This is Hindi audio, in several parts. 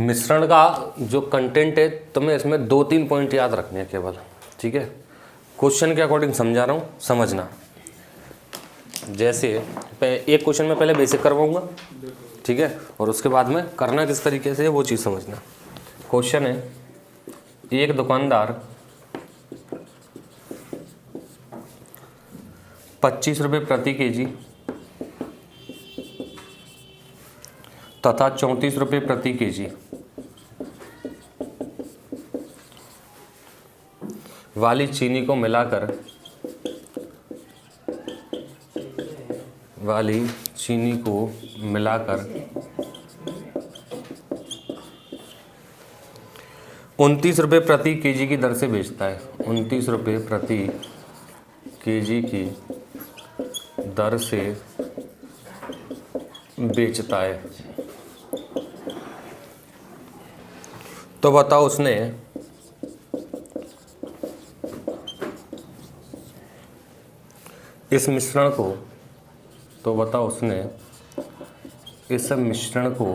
मिश्रण का जो कंटेंट है तुम्हें इसमें 2-3 पॉइंट याद रखने हैं केवल, ठीक है। क्वेश्चन के अकॉर्डिंग समझा रहा हूँ, समझना। जैसे एक क्वेश्चन में पहले बेसिक करवाऊंगा, ठीक है, और उसके बाद में करना किस तरीके से वो चीज़ समझना। क्वेश्चन है, एक दुकानदार 25 रुपये प्रति केजी तथा 34 रुपये प्रति केजी वाली चीनी को मिलाकर 29 रुपये प्रति केजी की दर से बेचता है। 29 रुपये प्रति केजी की दर से बेचता है, तो बताओ उसने इस मिश्रण को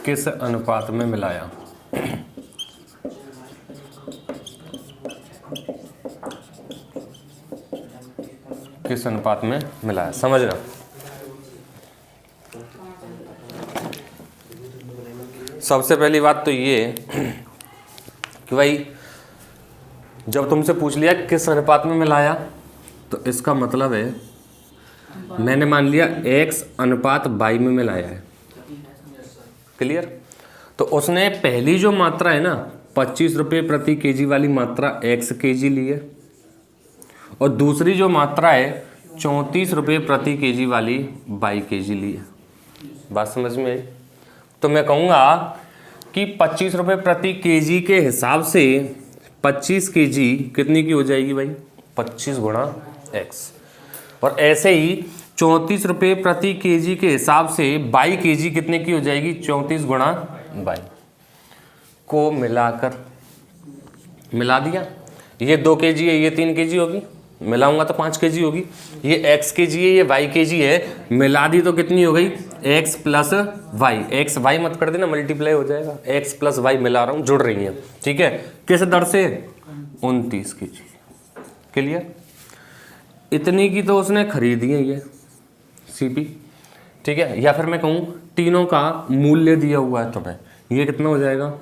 किस अनुपात में मिलाया। किस अनुपात में मिलाया, समझना। सबसे पहली बात तो ये कि भाई जब तुमसे पूछ लिया किस अनुपात में मिलाया, तो इसका मतलब है मैंने मान लिया x अनुपात y में मिलाया है। क्लियर? तो उसने पहली जो मात्रा है ना 25 रुपये प्रति केजी वाली मात्रा x केजी ली है, और दूसरी जो मात्रा है 34 रुपये प्रति केजी वाली y केजी ली है। बात समझ में आई? तो मैं कहूँगा कि 25 रुपये प्रति केजी के हिसाब से 25 केजी कितनी की हो जाएगी भाई, 25 गुणा x। और ऐसे ही 34 रुपये प्रति केजी के हिसाब से 22 केजी कितने की हो जाएगी, 34 गुणा 22 को मिलाकर मिला दिया। ये 2 केजी है, ये 3 केजी होगी, मिलाऊंगा तो 5 केजी होगी। ये x केजी है, ये y केजी है, मिला दी तो कितनी हो गई, x plus y. x y मत कर देना, मल्टीप्लाई हो जाएगा। x प्लस वाई मिला रहा हूँ, जुड़ रही है, ठीक है। किस दर से, 29 केजी। क्लियर? इतनी की तो उसने खरीदी है ये सीपी, ठीक है। या फिर मैं कहूँ तीनों का मूल्य दिया हुआ है तुम्हें, ये कितना हो जाएगा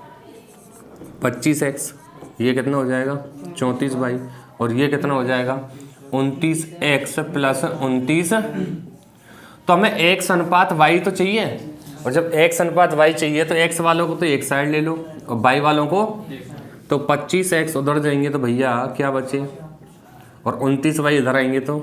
25x, ये कितना हो जाएगा 34y, और ये कितना हो जाएगा 29x प्लस 29। तो हमें x अनुपात y तो चाहिए, और जब x अनुपात y चाहिए तो x वालों को तो एक साइड ले लो और y वालों को, तो 25x उधर जाएंगे तो भैया क्या बचे, और 29y इधर आएंगे तो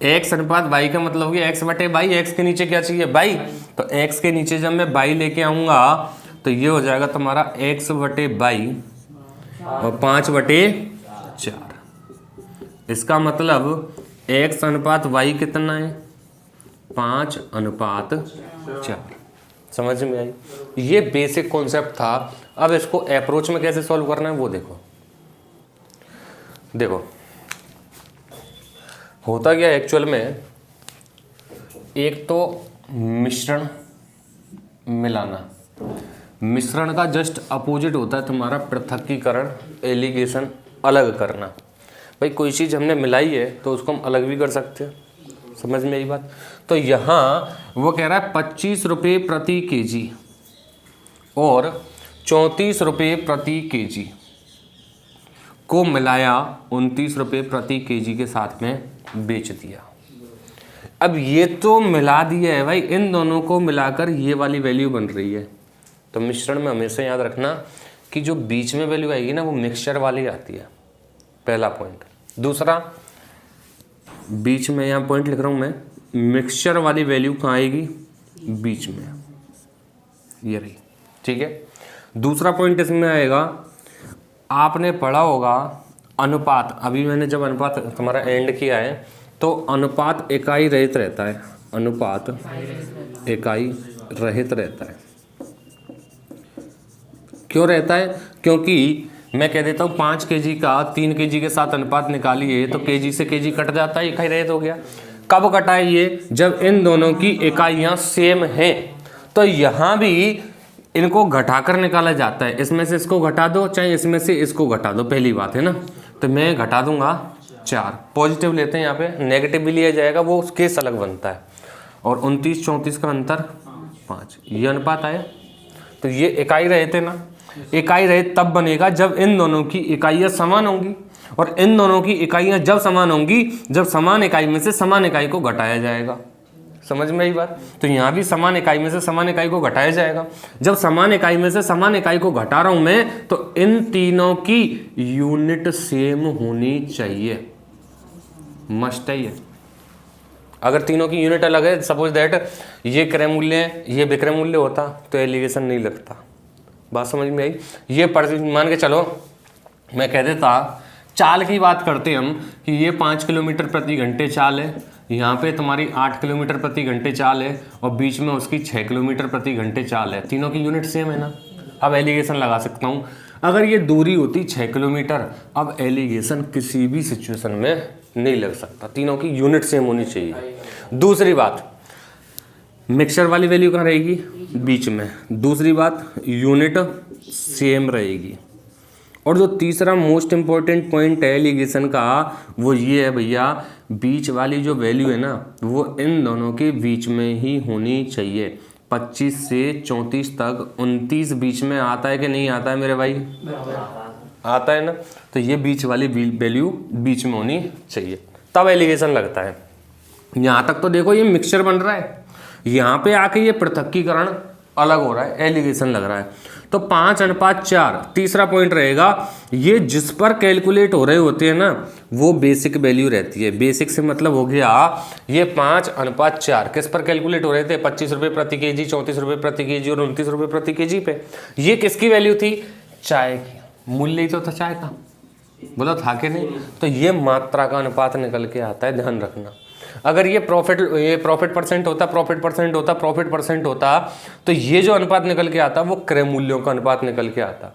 x अनुपात y का मतलब हो गया x बटे बाई। x के नीचे क्या चाहिए, बाई। तो x के नीचे जब मैं बाई लेके आऊँगा तो ये हो जाएगा तुम्हारा x बटे बाई और 5/4। इसका मतलब x अनुपात y कितना है, 5/4। समझ में आई? ये बेसिक कॉन्सेप्ट था। अब इसको अप्रोच में कैसे सॉल्व करना है वो देखो। होता क्या एक्चुअल में, एक तो मिश्रण मिलाना, मिश्रण का जस्ट अपोजिट होता है तुम्हारा पृथक्कीकरण, एलिगेशन, अलग करना। भाई कोई चीज़ हमने मिलाई है तो उसको हम अलग भी कर सकते हैं, समझ में आई बात? तो यहाँ वो कह रहा है 25 रुपये प्रति केजी और 34 रुपये प्रति केजी को मिलाया 29 रुपये प्रति केजी के साथ में बेच दिया। अब ये तो मिला दिया है भाई, इन दोनों को मिलाकर ये वाली वैल्यू बन रही है। तो मिश्रण में हमेशा याद रखना कि जो बीच में वैल्यू आएगी ना वो मिक्सचर वाली आती है, पहला पॉइंट। दूसरा, बीच में यहाँ पॉइंट लिख रहा हूँ मैं, मिक्सचर वाली वैल्यू कहाँ आएगी, बीच में, ये रही, ठीक है। दूसरा पॉइंट इसमें आएगा, आपने पढ़ा होगा अनुपात। अभी मैंने जब अनुपात तुम्हारा एंड किया है तो अनुपात इकाई रहित रहता है, अनुपात इकाई रहित रहता है। क्यों रहता है? क्योंकि मैं कह देता हूँ 5 केजी का 3 केजी के साथ अनुपात निकालिए तो केजी से केजी कट जाता है, इकाई रहित हो गया। कब घटाए ये? जब इन दोनों की इकाइयां सेम हैं। तो यहाँ भी इनको घटाकर निकाला जाता है, इसमें से इसको घटा दो चाहे इसमें से इसको घटा दो, पहली बात है ना। तो मैं घटा दूंगा 4, पॉजिटिव लेते हैं यहाँ पे, नेगेटिव भी लिया जाएगा, वो केस अलग बनता है। और 29 34 का अंतर 5, ये अनुपात आया। तो ये इकाई रहे थे ना, इकाई रहे तब बनेगा जब इन दोनों की इकाइयाँ समान होंगी, और इन दोनों की इकाइयाँ जब समान होंगी जब समान इकाई में से समान इकाई को घटाया जाएगा। समझ में आई बात? तो यहाँ भी समान इकाई में से समान इकाई को घटाया जाएगा। जब समान इकाई में से समान इकाई को घटा रहा हूँ मैं, तो इन तीनों की यूनिट सेम होनी चाहिए, मस्ट है ये। अगर तीनों की यूनिट अलग है, सपोज दैट ये क्रय मूल्य है, ये विक्रय मूल्य होता, तो एलिगेशन नहीं लगता। बात समझ में आई? ये मान के चलो मैं कह देता, चाल की बात करते हम कि ये 5 किलोमीटर प्रति घंटे चाल है, यहाँ पे तुम्हारी 8 किलोमीटर प्रति घंटे चाल है, और बीच में उसकी 6 किलोमीटर प्रति घंटे चाल है, तीनों की यूनिट सेम है ना। अब एलिगेशन लगा सकता हूँ। अगर ये दूरी होती 6 किलोमीटर, अब एलिगेशन किसी भी सिचुएशन में नहीं लग सकता, तीनों की यूनिट सेम होनी चाहिए। दूसरी बात, मिक्सचर वाली वैल्यू कहाँ रहेगी? बीच में। दूसरी बात, यूनिट सेम रहेगी। और जो तीसरा मोस्ट इम्पॉर्टेंट पॉइंट है एलिगेशन का, वो ये है भैया, बीच वाली जो वैल्यू है ना, वो इन दोनों के बीच में ही होनी चाहिए। 25 से 34 तक 29 बीच में आता है कि नहीं आता है मेरे भाई? आता है ना। तो ये बीच वाली वैल्यू बीच में होनी चाहिए, तब एलिगेशन लगता है। यहाँ तक तो देखो ये मिक्सचर बन रहा है, यहाँ पे आके ये पृथक्कीकरण अलग हो रहा है, एलिगेशन लग रहा है। तो 5:4 तीसरा पॉइंट रहेगा, ये जिस पर कैलकुलेट हो रहे होते हैं ना, वो बेसिक वैल्यू रहती है। बेसिक से मतलब हो गया ये 5:4 किस पर कैलकुलेट हो रहे थे? 25 रुपये प्रति केजी, 34 रुपये प्रति केजी और 29 रुपये प्रति केजी पे। ये किसकी वैल्यू थी? चाय की। मूल्य ही तो था चाय का, बोला था कि नहीं? तो ये मात्रा का अनुपात निकल के आता है, ध्यान रखना। अगर ये प्रॉफिट परसेंट होता तो ये जो अनुपात निकल के आता वो क्रय मूल्यों का अनुपात निकल के आता।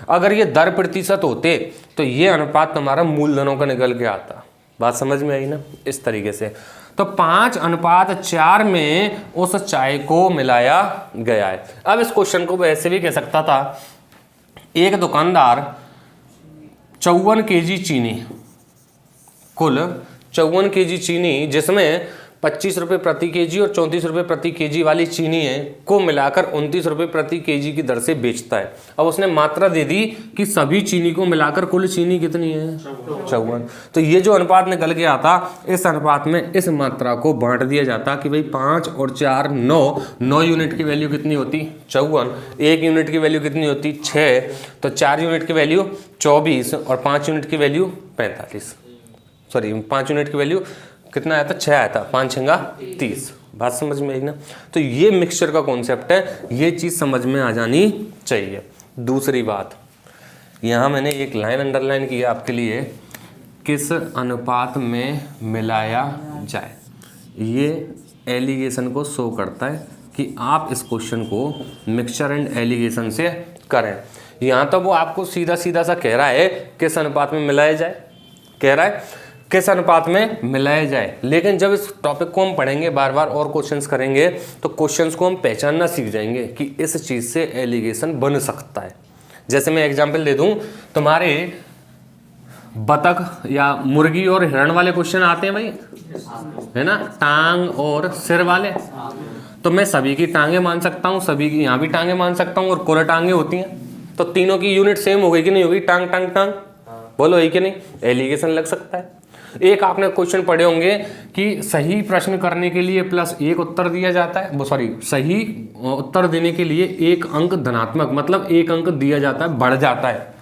अगर ये दर प्रतिशत होते तो ये अनुपात हमारा मूलधनों का निकल के आता। बात समझ में आई ना? इस तरीके से तो 5:4 में उस चाय को मिलाया गया है। अब इस क्वेश्चन को वैसे भी कह सकता था, एक दुकानदार 54 केजी चीनी, कुल 54 केजी चीनी, जिसमें 25 रुपये प्रति केजी और 34 रुपये प्रति केजी वाली चीनी है, को मिलाकर 29 रुपये प्रति केजी की दर से बेचता है। अब उसने मात्रा दे दी कि सभी चीनी को मिलाकर कुल चीनी कितनी है? 54। तो ये जो अनुपात निकल के आता, इस अनुपात में इस मात्रा को बांट दिया जाता कि भाई 5 और 4 9 यूनिट की वैल्यू कितनी होती? 54। 1 यूनिट की वैल्यू कितनी होती? 6। तो 4 यूनिट की वैल्यू 24 और 5 यूनिट की वैल्यू 45। सॉरी 5 यूनिट की वैल्यू कितना आया था? 6 आया था। 5 6 30। बात समझ में आई ना? तो ये मिक्सचर का कॉन्सेप्ट है, ये चीज़ समझ में आ जानी चाहिए। दूसरी बात, यहाँ मैंने एक लाइन अंडरलाइन की है आपके लिए, किस अनुपात में मिलाया जाए। ये एलिगेशन को शो करता है कि आप इस क्वेश्चन को मिक्सचर एंड एलिगेशन से करें। यहाँ तो वो आपको सीधा सीधा सा कह रहा है किस अनुपात में मिलाया जाए, कह रहा है किस अनुपात में मिलाया जाए। लेकिन जब इस टॉपिक को हम पढ़ेंगे, बार बार और क्वेश्चंस करेंगे, तो क्वेश्चंस को हम पहचानना सीख जाएंगे कि इस चीज़ से एलिगेशन बन सकता है। जैसे मैं एग्जांपल दे दूं, तुम्हारे बतख या मुर्गी और हिरण वाले क्वेश्चन आते हैं भाई, है ना, टांग और सिर वाले। तो मैं सभी की टांगे मान सकता हूँ, सभी की यहाँ भी टांगे मान सकता हूँ, और कुल टांगे होती हैं, तो तीनों की यूनिट सेम हो गई कि नहीं होगी? टांग टांग टांग, बोलो है कि नहीं? एलिगेशन लग सकता है। एक आपने क्वेश्चन पढ़े होंगे कि सही प्रश्न करने के लिए +1 उत्तर दिया जाता है, सही उत्तर देने के लिए 1 अंक धनात्मक, मतलब 1 अंक दिया जाता है, बढ़ जाता है,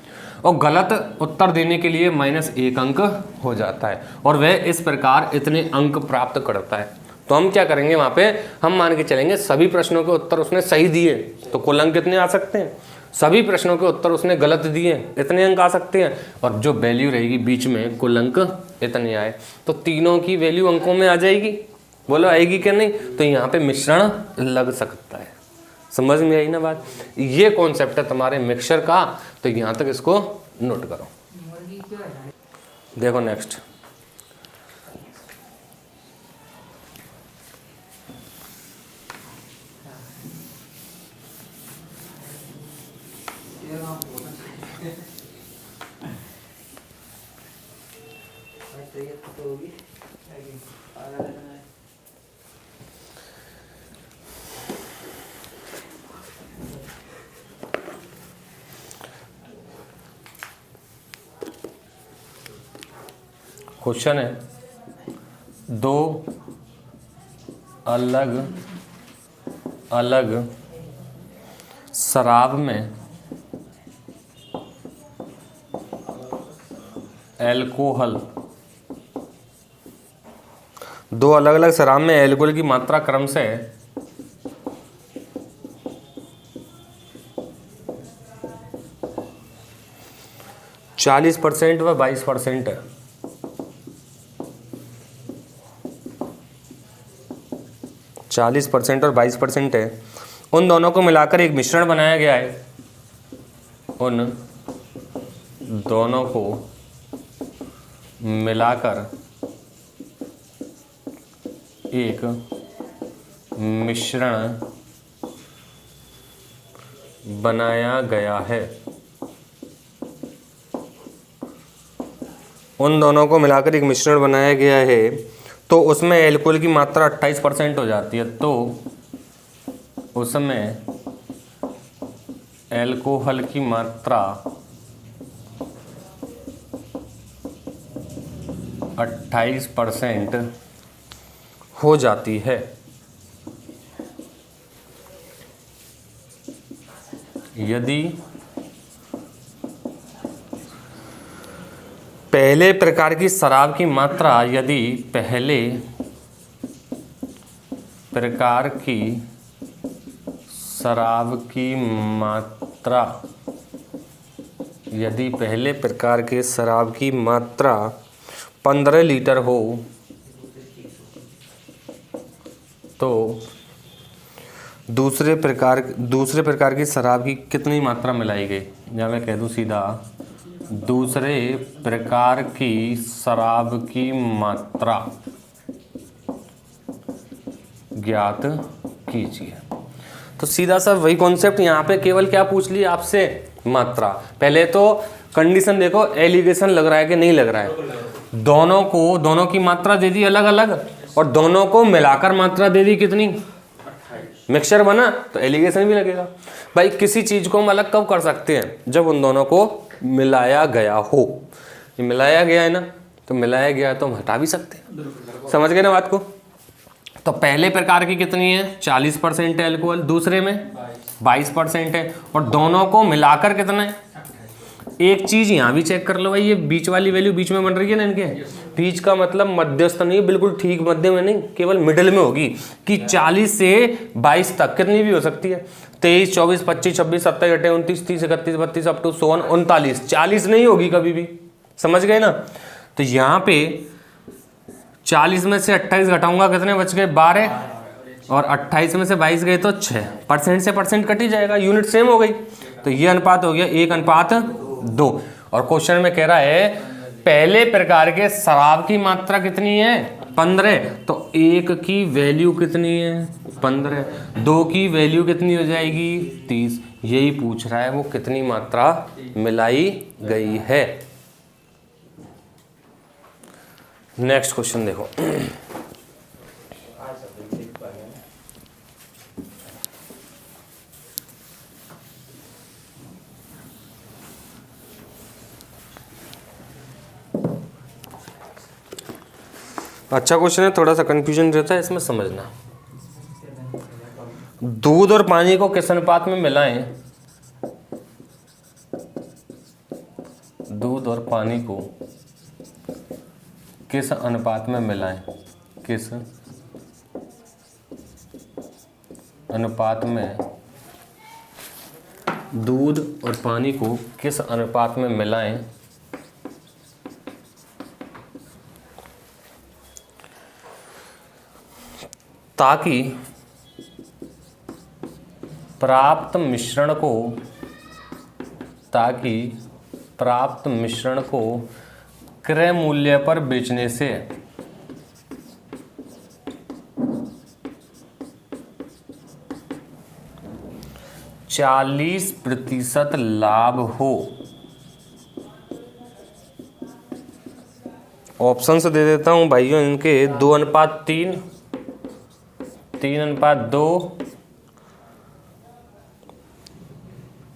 और गलत उत्तर देने के लिए -1 अंक हो जाता है, और वह इस प्रकार इतने अंक प्राप्त करता है। तो हम क्या करेंगे वहाँ पे, हम मान के चलेंगे सभी प्रश्नों के उत्तर उसने सही दिए तो कुल अंक कितने आ सकते हैं, सभी प्रश्नों के उत्तर उसने गलत दिए इतने अंक आ सकते हैं, और जो वैल्यू रहेगी बीच में कुल अंक इतने आए, तो तीनों की वैल्यू अंकों में आ जाएगी। बोलो आएगी कि नहीं? तो यहाँ पे मिश्रण लग सकता है। समझ में आई ना बात? ये कॉन्सेप्ट है तुम्हारे मिक्सचर का, तो यहाँ तक इसको नोट करो। देखो नेक्स्ट, क्वेश्चन है, दो अलग अलग शराब में एल्कोहल, दो अलग अलग शराब में एल्कोहल की मात्रा क्रम से 40% व 22% है। 40% और 22% है। उन दोनों को मिलाकर एक मिश्रण बनाया गया है। उन दोनों को मिलाकर एक मिश्रण बनाया गया है। उन दोनों को मिलाकर एक मिश्रण बनाया गया है तो उसमें एल्कोहल की मात्रा 28% हो जाती है। तो उसमें एल्कोहल की मात्रा 28% हो जाती है। यदि पहले प्रकार की शराब की मात्रा यदि पहले प्रकार की शराब की मात्रा यदि पहले प्रकार के शराब की मात्रा 15 लीटर हो तो दूसरे प्रकार की शराब की कितनी मात्रा मिलाई गई, या मैं कह दूं सीधा, दूसरे प्रकार की शराब की मात्रा ज्ञात कीजिए। तो सीधा सा वही कॉन्सेप्ट यहाँ पे, केवल क्या पूछ लिया आपसे, मात्रा। पहले तो कंडीशन देखो, एलिगेशन लग रहा है कि नहीं लग रहा है। दोनों की मात्रा दे दी अलग अलग और दोनों को मिलाकर मात्रा दे दी कितनी, मिक्सचर बना, तो एलिगेशन भी लगेगा। भाई किसी चीज को हम अलग कब कर सकते हैं, जब उन दोनों को मिलाया गया हो। ये मिलाया गया है ना, तो मिलाया गया है तो हम हटा भी सकते हैं। समझ गए ना बात को। तो पहले प्रकार की कितनी है, 40% है एल्कोहल, दूसरे में 22% है, और दोनों को मिलाकर कितना है। एक चीज यहाँ भी चेक कर लो भाई, ये बीच वाली वैल्यू बीच में बन रही है ना इनके, बीच का मतलब मध्यस्थ नहीं, बिल्कुल ठीक मध्य में नहीं, केवल मिडिल में होगी कि 40 से 22 तक कितनी भी हो सकती है। 23, 24, 25, 26, 27, 28, 29, 30, 31, 32 अप टू 39, 40 नहीं होगी कभी भी। समझ गए ना। तो यहाँ पे 40 में से 28 घटाऊंगा, कितने बच गए, 12, और 28 में से 22 गए तो 6%, से परसेंट कट ही जाएगा, यूनिट सेम हो गई। तो ये अनुपात हो गया 1:2। और क्वेश्चन में कह रहा है पहले प्रकार के शराब की मात्रा कितनी है, 15, तो 1 की वैल्यू कितनी है, 15, 2 की वैल्यू कितनी हो जाएगी, 30। यही पूछ रहा है वो कितनी मात्रा मिलाई गई है। नेक्स्ट क्वेश्चन देखो। अच्छा क्वेश्चन है, थोड़ा सा कंफ्यूजन रहता है इसमें, समझना। दूध और पानी को किस अनुपात में मिलाएं, दूध और पानी को किस अनुपात में मिलाएं, किस अनुपात में दूध और पानी को किस अनुपात में मिलाएं ताकि प्राप्त मिश्रण को क्रय मूल्य पर बेचने से 40% लाभ हो। ऑप्शन से दे देता हूँ भाइयों इनके 2:3, 3:2,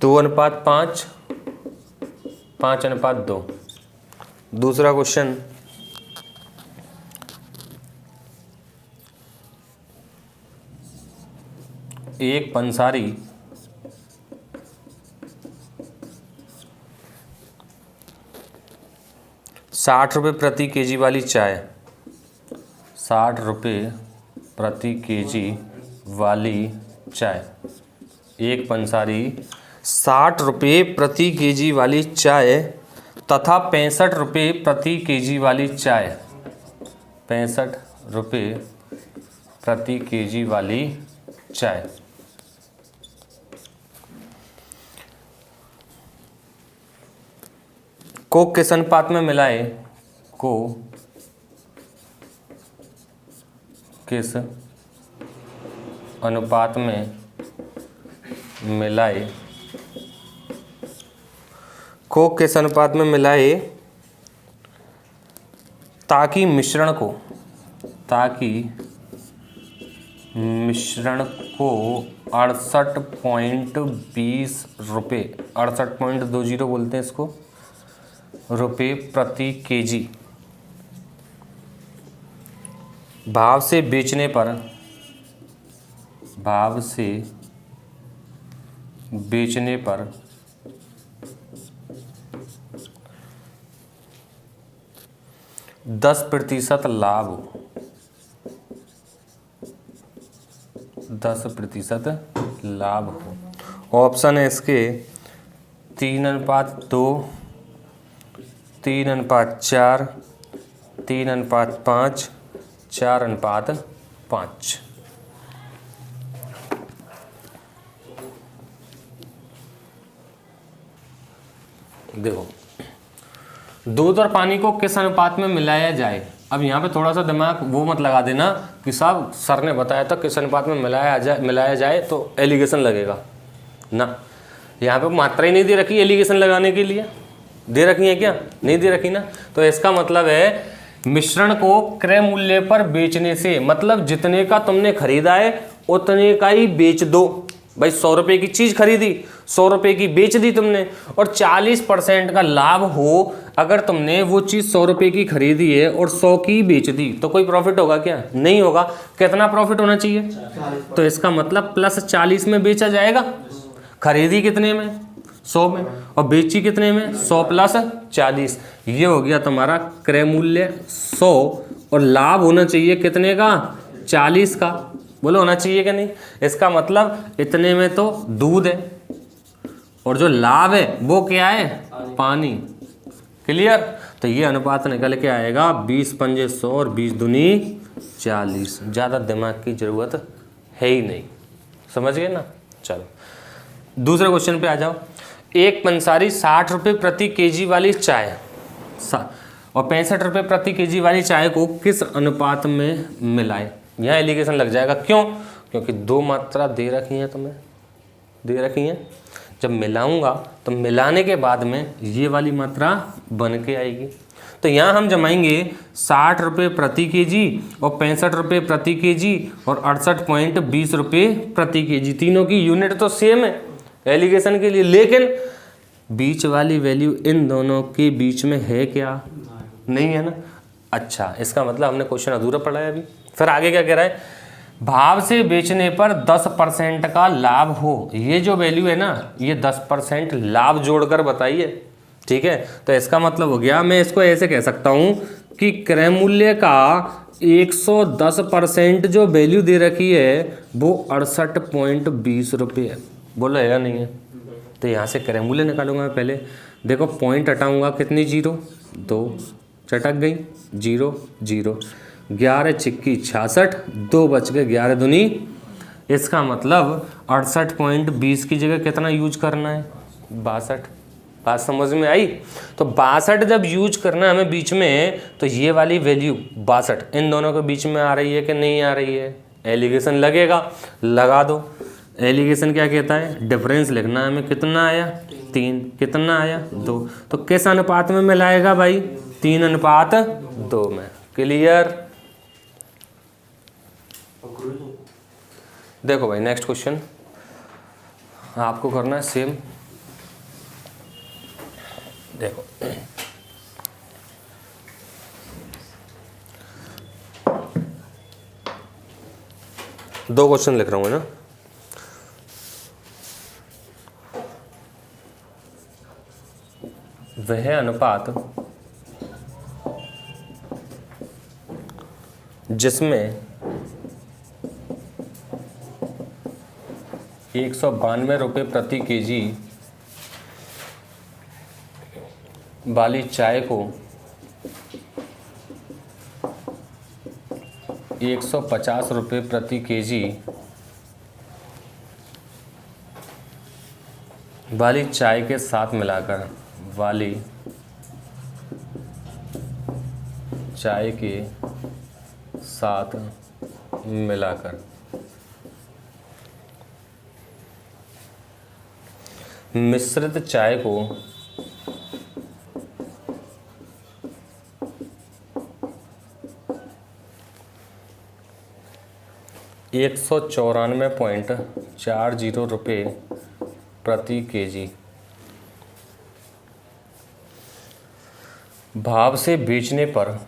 2:5, 5:2। दूसरा क्वेश्चन, एक पंसारी 60 रुपये प्रति केजी वाली चाय, 60 रुपये प्रति केजी वाली चाय, एक पंसारी 60 रुपये प्रति केजी वाली चाय तथा 65 रुपये प्रति केजी वाली चाय, 65 रुपये प्रति केजी वाली चाय को किस अनुपात में मिलाए, को किस अनुपात में मिलाए, को किस अनुपात में मिलाए ताकि मिश्रण को 68.20 रुपये, 68.20 बोलते हैं इसको, रुपये प्रति केजी भाव से बेचने पर 10% लाभ हो, 10% लाभ हो। ऑप्शन है इसके 3:2, 3:4, 3:5, 4:5। देखो, दूध और पानी को किस अनुपात में मिलाया जाए। अब यहाँ पे थोड़ा सा दिमाग वो मत लगा देना कि साहब सर ने बताया था किस अनुपात में मिलाया जाए तो एलिगेशन लगेगा ना। यहाँ पे मात्रा ही नहीं दे रखी एलिगेशन लगाने के लिए, दे रखी है क्या, नहीं दे रखी ना। तो इसका मतलब है मिश्रण को क्रय मूल्य पर बेचने से, मतलब जितने का तुमने खरीदा है उतने का ही बेच दो। भाई 100 रुपये की चीज़ खरीदी, 100 रुपये की बेच दी तुमने, और 40% का लाभ हो अगर तुमने वो चीज़ 100 रुपये की खरीदी है और 100 की बेच दी, तो कोई प्रॉफिट होगा क्या, नहीं होगा। कितना प्रॉफिट होना चाहिए, तो इसका मतलब +40 में बेचा जाएगा। खरीदी कितने में, 100 में, और बेची कितने में, 100 + 40। ये हो गया तुम्हारा क्रय मूल्य 100, और लाभ होना चाहिए कितने का, 40 का। बोलो होना चाहिए कि नहीं। इसका मतलब इतने में तो दूध है और जो लाभ है वो क्या है, पानी। क्लियर। तो ये अनुपात निकल के आएगा 20×5 100 और 20×2 40। ज़्यादा दिमाग की ज़रूरत है ही नहीं, समझ गए ना। चलो दूसरे क्वेश्चन पे आ जाओ। एक पंसारी 60 रुपये प्रति केजी वाली चाय और 65 रुपये प्रति केजी वाली चाय को किस अनुपात में मिलाए। यहाँ एलिगेशन लग जाएगा, क्यों, क्योंकि दो मात्रा दे रखी हैं तुम्हें, दे रखी हैं। जब मिलाऊंगा तो मिलाने के बाद में ये वाली मात्रा बन के आएगी। तो यहाँ हम जमाएंगे 60 रुपये प्रति केजी और 65 रुपये प्रति केजी और 68.20 रुपये प्रति केजी। तीनों की यूनिट तो सेम है एलिगेशन के लिए, लेकिन बीच वाली वैल्यू इन दोनों के बीच में है क्या, नहीं है ना। अच्छा, इसका मतलब हमने क्वेश्चन अधूरा पढ़ा है अभी। फिर आगे क्या कह रहा है, भाव से बेचने पर 10% का लाभ हो। ये जो वैल्यू है ना, ये 10% लाभ जोड़कर बताइए, ठीक है। तो इसका मतलब हो गया, मैं इसको ऐसे कह सकता हूँ कि क्रय मूल्य का 110% जो वैल्यू दे रखी है वो 68.20 रुपये है। बोलो है या नहीं है। तो यहाँ से क्रय मूल्य निकालूंगा मैं पहले। देखो पॉइंट हटाऊंगा, कितनी 0, 2 चटक गई, 0 0, 11 छिक्की 66, 2 बच गए, 11 दूनी। इसका मतलब 68.20 की जगह कितना यूज करना है, 62। बात समझ में आई। तो 62 जब यूज करना है हमें बीच में, तो ये वाली वैल्यू 62 इन दोनों के बीच में आ रही है कि नहीं आ रही है, एलिगेशन लगेगा, लगा दो। एलिगेशन क्या कहता है, डिफरेंस लिखना है हमें। कितना आया, 3, कितना आया, 2। तो किस अनुपात में मिलाएगा भाई, 3:2 में। क्लियर? देखो भाई नेक्स्ट क्वेश्चन आपको करना है सेम। देखो दो क्वेश्चन लिख रहा हूँ ना। वह अनुपात जिसमें 192 रुपये प्रति केजी वाली चाय को 150 रुपये प्रति केजी वाली चाय के साथ मिलाकर वाली चाय के साथ मिलाकर मिश्रित चाय को 194.40 रुपये प्रति केजी भाव से बेचने पर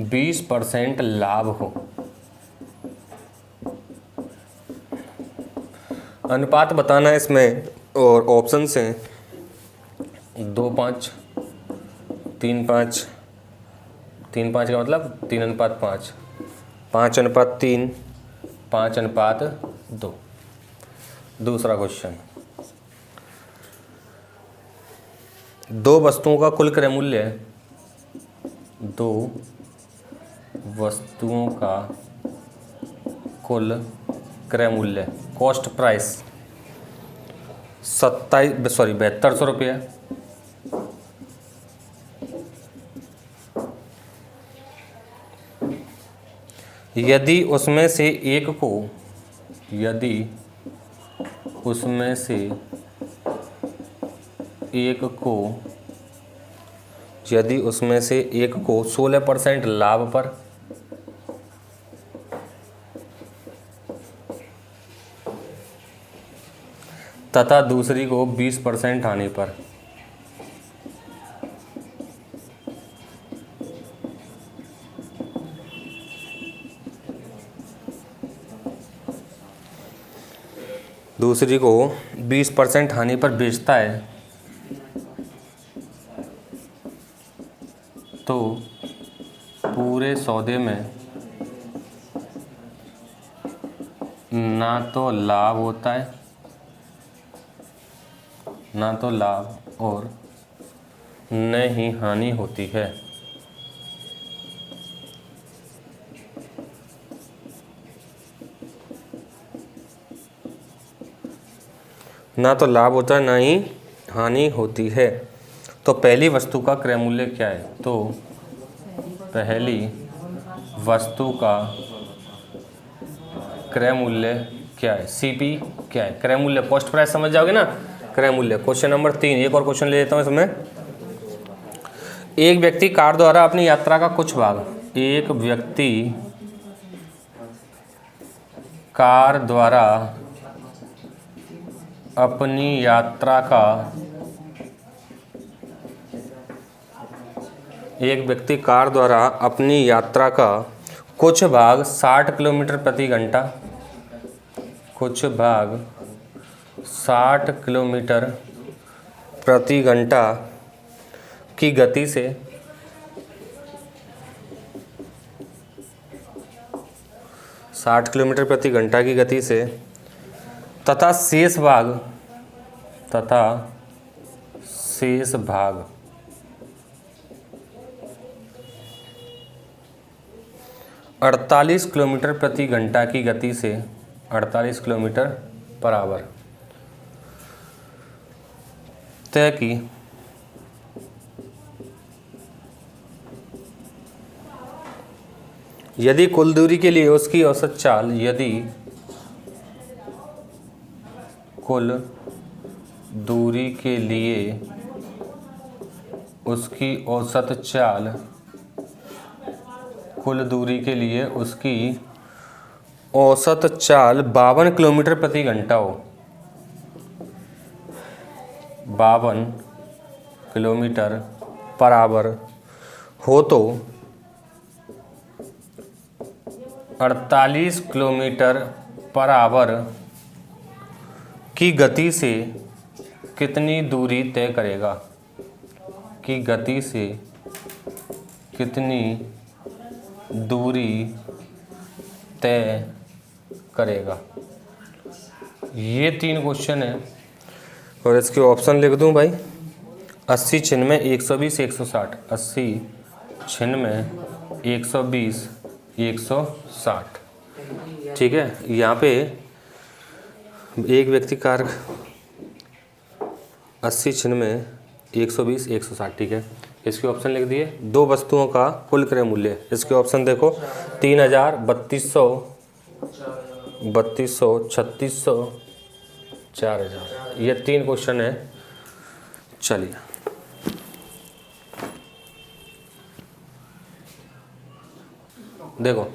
20% लाभ हो। अनुपात बताना है इसमें और ऑप्शन से 2:5, 3:5, 3:5 का मतलब 3:5, 5:3, 5:2। दूसरा क्वेश्चन, दो वस्तुओं का कुल क्रय मूल्य, दो वस्तुओं का कुल क्रय मूल्य कॉस्ट प्राइस 7200 रुपये। यदि उसमें से एक को 16% लाभ पर तथा दूसरी को 20% हानि पर हानि पर बेचता है तो पूरे सौदे में ना तो लाभ और न ही हानि होती है। ना तो लाभ होता है ना ही हानि होती है। तो पहली वस्तु का क्रय मूल्य क्या है? तो पहली वस्तु का क्रय मूल्य क्या है? सीपी क्या है? क्रय मूल्य, कॉस्ट प्राइस समझ जाओगे ना, क्रय मूल्य। क्वेश्चन नंबर 3, एक और क्वेश्चन ले लेता हूँ इसमें। एक व्यक्ति कार द्वारा अपनी यात्रा का कुछ भाग, एक व्यक्ति कार द्वारा अपनी यात्रा का कुछ भाग 60 किलोमीटर प्रति घंटा, कुछ भाग 60 किलोमीटर प्रति घंटा की गति से 60 किलोमीटर प्रति घंटा की गति से तथा शेष भाग 48 किलोमीटर प्रति घंटा की गति से 48 किलोमीटर पर आवर तय की यदि कुल दूरी के लिए उसकी औसत चाल, यदि कुल दूरी के लिए उसकी औसत चाल, कुल दूरी के लिए उसकी औसत चाल 52 किलोमीटर प्रति घंटा हो, 52 किलोमीटर पर आवर हो तो 48 किलोमीटर पर आवर की गति से कितनी दूरी तय करेगा, की गति से कितनी दूरी तय करेगा। ये 3 क्वेश्चन है और इसके ऑप्शन लिख दूं भाई। 80, 96, 120, 160। 80, 96, 120, 160। ठीक है, यहाँ पे एक व्यक्ति कार 80, 96, 120, 160। ठीक है, इसके ऑप्शन लिख दिए। 2 वस्तुओं का कुल क्रय मूल्य, इसके ऑप्शन देखो 3000, 3200, 3600, 4000। ये 3 क्वेश्चन है। चलिए देखो,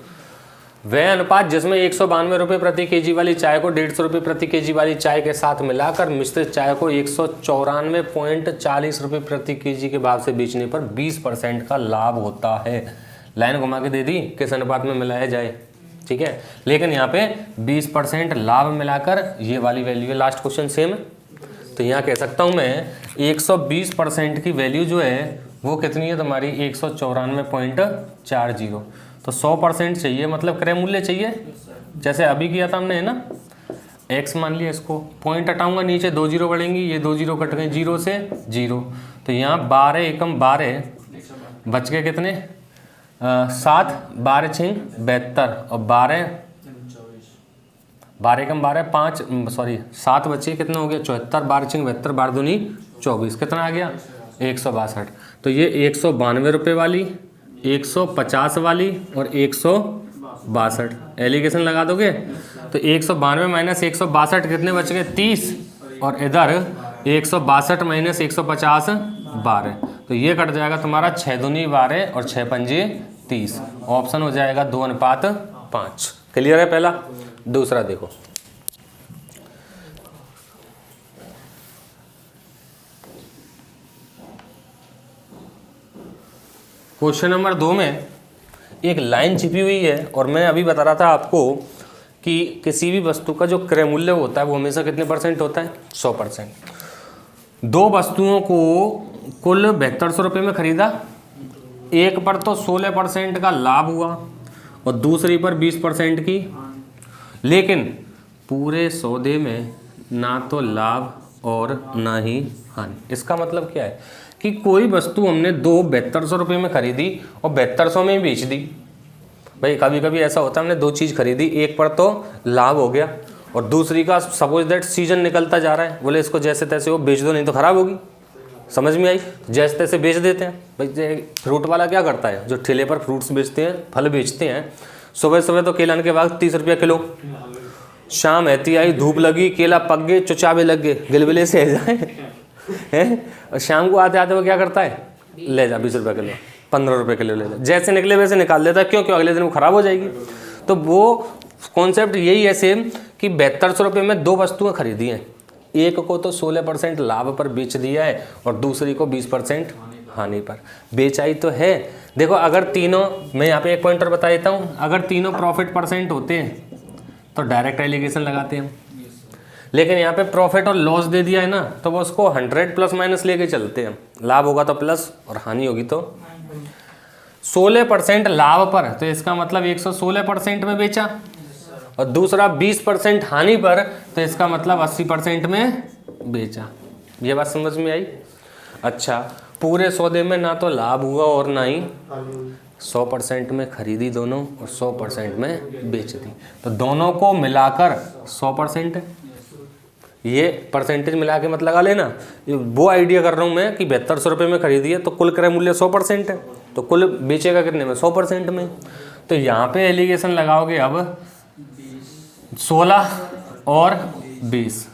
वह अनुपात जिसमें 192 रुपये प्रति केजी वाली चाय को 150 रुपये प्रति केजी वाली चाय के साथ मिलाकर मिश्रित चाय को 194.40 रुपये प्रति केजी के भाव से बेचने पर 20% का लाभ होता है। लाइन घुमा के दे दी किस अनुपात में मिलाया जाए। ठीक है, लेकिन यहाँ पे 20% लाभ मिलाकर ये वाली वैल्यू है। लास्ट क्वेश्चन सेम है, तो यहाँ कह सकता हूँ मैं 120% की वैल्यू जो है वो कितनी है तुम्हारी 194.40। तो 100% चाहिए, मतलब क्रय मूल्य चाहिए, जैसे अभी किया था हमने, है ना। x मान लिया, इसको पॉइंट हटाऊंगा, नीचे 2 जीरो बढ़ेंगी, ये 2 जीरो कट गए, 0 से 0। तो यहाँ 12 एकम 12 बच गए कितने, 7, 12 6 72 और 12 एकम 12 5 7 बचे, कितना हो गया 74, 12 6 72, 12 दूनी 24, कितना आ गया 162। तो ये 192 रुपये वाली, 150 वाली और 162 एलिगेशन लगा दोगे तो 192 माइनस 162 कितने बच गए 30, और इधर 162 माइनस 150 12। तो ये कट जाएगा तुम्हारा 6 दूनी 12 और 6 पंजे 30। ऑप्शन हो जाएगा 2:5। क्लियर है पहला। दूसरा देखो, क्वेश्चन नंबर 2 में एक लाइन छिपी हुई है और मैं अभी बता रहा था आपको कि किसी भी वस्तु का जो क्रय मूल्य होता है वो हमेशा कितने % होता है 100%। 2 वस्तुओं को कुल 7200 रुपये में खरीदा, एक पर तो 16% का लाभ हुआ और दूसरी पर 20% की, लेकिन पूरे सौदे में ना तो लाभ और ना ही हानि। इसका मतलब क्या है कि कोई वस्तु हमने 7200 रुपये में खरीदी और 7200 में ही बेच दी। भाई कभी कभी ऐसा होता है हमने 2 चीज़ खरीदी, एक पर तो लाभ हो गया और दूसरी का सपोज दैट सीजन निकलता जा रहा है, बोले इसको जैसे तैसे हो बेच दो नहीं तो खराब होगी। समझ में आई, जैसे तैसे बेच देते हैं। भाई फ्रूट वाला क्या करता है, जो ठेले पर फ्रूट्स बेचते हैं, फल बेचते हैं, सुबह सुबह तो केला के बाद 30 रुपये किलो, शाम ऐती आई धूप लगी, केला पक गए, चुचावे लग गए, गिलबिले से जाए हैं, और शाम को आते आते वो क्या करता है, ले जा 20 रुपये किलो, 15 रुपये किलो ले जा, जैसे निकले वैसे निकाल देता है। क्यों क्यों अगले दिन वो खराब हो जाएगी। तो वो कॉन्सेप्ट यही है सेम कि 7200 रुपये में 2 वस्तुएं खरीदी हैं, एक को तो 16% लाभ पर बेच दिया है और दूसरी को 20% हानि पर बेचाई तो है। देखो अगर तीनों, मैं यहाँ पे एक पॉइंटर बता देता हूँ, अगर तीनों प्रॉफिट % होते हैं तो डायरेक्ट एलिगेशन लगाते हैं, लेकिन यहाँ पे प्रॉफिट और लॉस दे दिया है ना, तो वो उसको 100 प्लस माइनस लेके चलते हैं। लाभ होगा तो प्लस और हानि होगी तो 16% लाभ पर, तो इसका मतलब 116% में बेचा, और दूसरा 20% हानि पर, तो इसका मतलब 80% में बेचा। ये बात समझ में आई। अच्छा, पूरे सौदे में ना तो लाभ हुआ और ना ही 100% में खरीदी दोनों और 100% में बेच दी, तो दोनों को मिलाकर 100% है। ये परसेंटेज मिला के मत लगा लेना, वो आइडिया कर रहा हूँ मैं कि 7200 रुपये में खरीदी है तो कुल क्रय मूल्य 100% है, तो कुल बेचेगा कितने में 100% में। तो यहाँ पे एलिगेशन लगाओगे अब 16 और 20,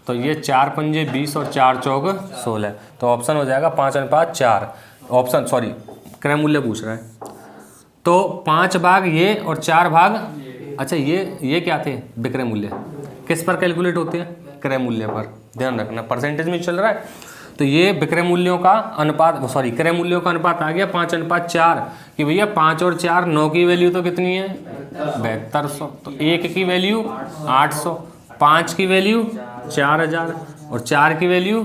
तो ये 4 पंजे 20 और 4 चौक 16, तो ऑप्शन हो जाएगा 5:4। ऑप्शन सॉरी क्रय मूल्य पूछ रहा है, तो 5 भाग ये और 4 भाग, अच्छा ये क्या थे, विक्रय मूल्य। किस पर कैलकुलेट होते हैं, क्रय मूल्य पर, ध्यान रखना परसेंटेज में चल रहा है। तो ये विक्रय मूल्यों का अनुपात, सॉरी क्रय मूल्यों का अनुपात आ गया 5:4 कि भैया 5 और 4, 9 की वैल्यू तो कितनी है 7200, तो 1 की वैल्यू 800, 5 की वैल्यू 4000 और 4 की वैल्यू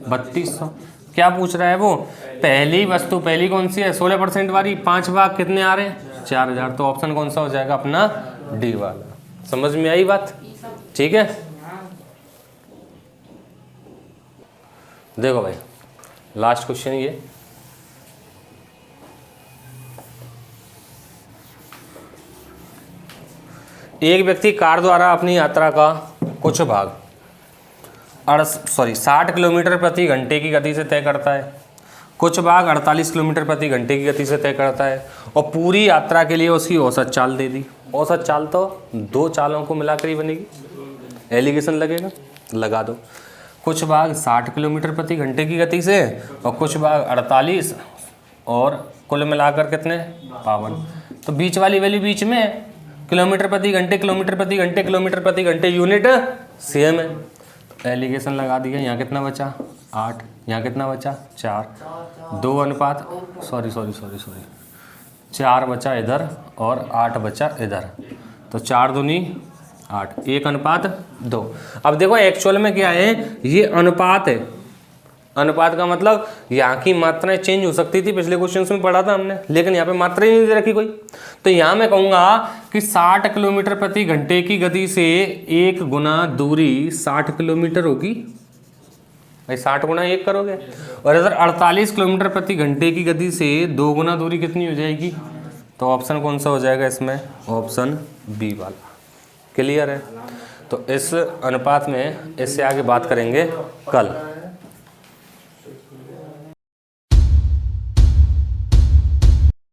3200। क्या पूछ रहा है वो, पहली वस्तु, पहली कौन सी है 16% वाली, 5 भाग कितने आ रहे हैं 4000, तो ऑप्शन कौन सा हो जाएगा अपना डी वाला। समझ में आई बात, ठीक है। देखो भाई लास्ट क्वेश्चन ये, एक व्यक्ति कार द्वारा अपनी यात्रा का कुछ भाग 60 किलोमीटर प्रति घंटे की गति से तय करता है, कुछ भाग 48 किलोमीटर प्रति घंटे की गति से तय करता है, और पूरी यात्रा के लिए उसकी औसत चाल दे दी। औसत चाल तो 2 चालों को मिलाकर ही बनेगी, एलिगेशन लगेगा, लगा दो। कुछ भाग 60 किलोमीटर प्रति घंटे की गति से और कुछ भाग 48 और कुल मिलाकर कितने 52, तो बीच वाली वैल्यू बीच में किलोमीटर प्रति घंटे, किलोमीटर प्रति घंटे, किलोमीटर प्रति घंटे, यूनिट सेम है, तो एलिगेशन लगा दिया। यहाँ कितना बचा 8, यहाँ कितना बचा 4, 2 अनुपात सॉरी 4 बचा इधर और 8 बचा इधर, तो 4 दूनी 8, 1:2। अब देखो एक्चुअल में क्या है, ये अनुपात है, अनुपात का मतलब यहाँ की मात्राएं चेंज हो सकती थी, पिछले क्वेश्चन में पढ़ा था हमने, लेकिन यहाँ पे मात्रा ही नहीं दे रखी कोई। तो यहाँ मैं कहूँगा कि 60 किलोमीटर प्रति घंटे की गति से 1 गुना दूरी 60 किलोमीटर होगी, भाई 60 गुना 1 करोगे, और इधर 48 किलोमीटर प्रति घंटे की गति से 2 गुना दूरी कितनी हो जाएगी, तो ऑप्शन कौन सा हो जाएगा इसमें, ऑप्शन बी वाला। क्लियर है, तो इस अनुपात में इससे आगे बात करेंगे कल।